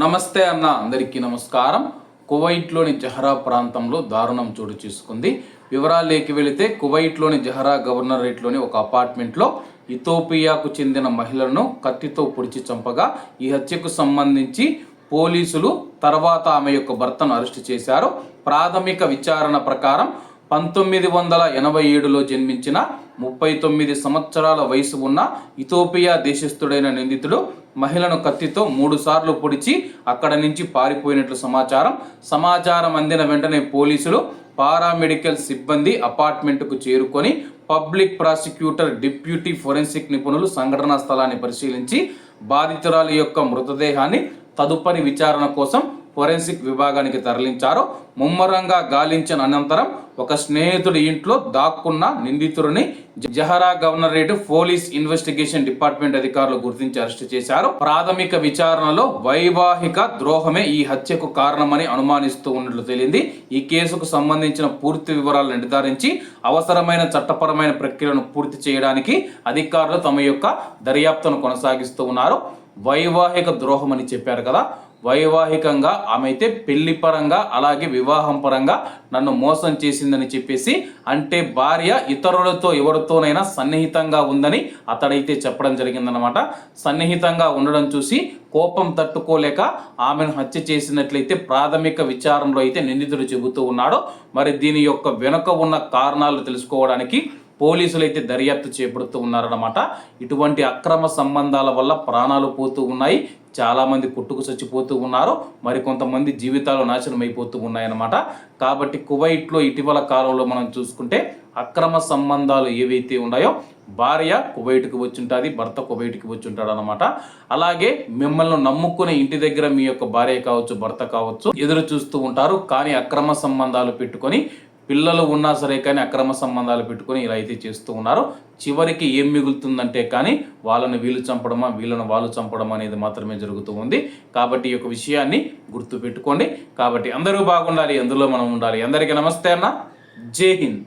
నమస్తే అన్న, అందరికీ నమస్కారం. కువైట్లోని జహరా ప్రాంతంలో దారుణం చోటు చేసుకుంది. వివరాల్లోకి వెళితే కువైట్లోని జహరా గవర్నరేట్లోని ఒక అపార్ట్మెంట్లో ఇథియోపియాకు చెందిన మహిళలను కత్తితో పొడిచి చంపగా ఈ హత్యకు సంబంధించి పోలీసులు తర్వాత ఆమె యొక్క భర్తను అరెస్టు చేశారు. ప్రాథమిక విచారణ ప్రకారం 1987లో జన్మించిన 39 సంవత్సరాల వయసు ఉన్న ఇథియోపియా దేశస్థుడైన నిందితుడు మహిళను కత్తితో 3 సార్లు పొడిచి అక్కడ నుంచి పారిపోయినట్లు సమాచారం అందిన వెంటనే పోలీసులు పారామెడికల్ సిబ్బంది అపార్ట్మెంట్కు చేరుకొని పబ్లిక్ ప్రాసిక్యూటర్ డిప్యూటీ ఫోరెన్సిక్ నిపుణులు సంఘటనా స్థలాన్ని పరిశీలించి బాధితురాలి యొక్క మృతదేహాన్ని తదుపరి విచారణ కోసం ఫోరెన్సిక్ విభాగానికి తరలించారు. ముమ్మరంగా గాలించిన అనంతరం ఒక స్నేహితుడి ఇంట్లో దాక్కున్న నిందితుడిని Jahra governorate police investigation department అధికారులు గుర్తించి అరెస్టు చేశారు. ప్రాథమిక విచారణలో వైవాహిక ద్రోహమే ఈ హత్యకు కారణమని అనుమానిస్తూ ఉన్నట్లు తేలింది. ఈ కేసుకు సంబంధించిన పూర్తి వివరాలను నిర్ధారించి అవసరమైన చట్టపరమైన ప్రక్రియలను పూర్తి చేయడానికి అధికారులు తమ యొక్క దర్యాప్తును కొనసాగిస్తూ ఉన్నారు. వైవాహిక ద్రోహం అని చెప్పారు కదా, వైవాహికంగా ఆమె అయితే పెళ్లి పరంగా అలాగే వివాహం పరంగా నన్ను మోసం చేసిందని చెప్పేసి, అంటే భార్య ఇతరులతో ఎవరితోనైనా సన్నిహితంగా ఉందని అతడైతే చెప్పడం జరిగిందనమాట. సన్నిహితంగా ఉండడం చూసి కోపం తట్టుకోలేక ఆమెను హత్య చేసినట్లయితే ప్రాథమిక విచారణలో అయితే నిందితుడు చెబుతూ ఉన్నాడు. మరి దీని యొక్క వెనుక ఉన్న కారణాలు తెలుసుకోవడానికి పోలీసులు అయితే దర్యాప్తు చేపడుతూ ఉన్నారన్నమాట. ఇటువంటి అక్రమ సంబంధాల వల్ల ప్రాణాలు పోతూ ఉన్నాయి, చాలామంది కొట్టుకు చచ్చిపోతూ ఉన్నారు, మరికొంతమంది జీవితాలు నాశనం అయిపోతూ ఉన్నాయన్నమాట. కాబట్టి కువైట్లో ఇటీవల కాలంలో మనం చూసుకుంటే అక్రమ సంబంధాలు ఏవైతే ఉన్నాయో భార్య కువైట్కి వచ్చి ఉంటుంది, భర్త కువైట్కి వచ్చి ఉంటాడు అనమాట. అలాగే మిమ్మల్ని నమ్ముకునే ఇంటి దగ్గర మీ యొక్క భార్య కావచ్చు, భర్త కావచ్చు ఎదురు చూస్తూ ఉంటారు. కానీ అక్రమ సంబంధాలు పెట్టుకొని పిల్లలు ఉన్నా సరే కానీ అక్రమ సంబంధాలు పెట్టుకొని ఇలా అయితే చేస్తూ ఉన్నారు. చివరికి ఏం మిగులుతుందంటే కానీ వాళ్ళని వీళ్ళు చంపడమా, వీళ్ళని వాళ్ళు చంపడం అనేది మాత్రమే జరుగుతూ ఉంది. కాబట్టి ఈ యొక్క విషయాన్ని గుర్తు పెట్టుకోండి. కాబట్టి అందరూ బాగుండాలి, అందులో మనం ఉండాలి. అందరికీ నమస్తే అన్న, జై హింద్.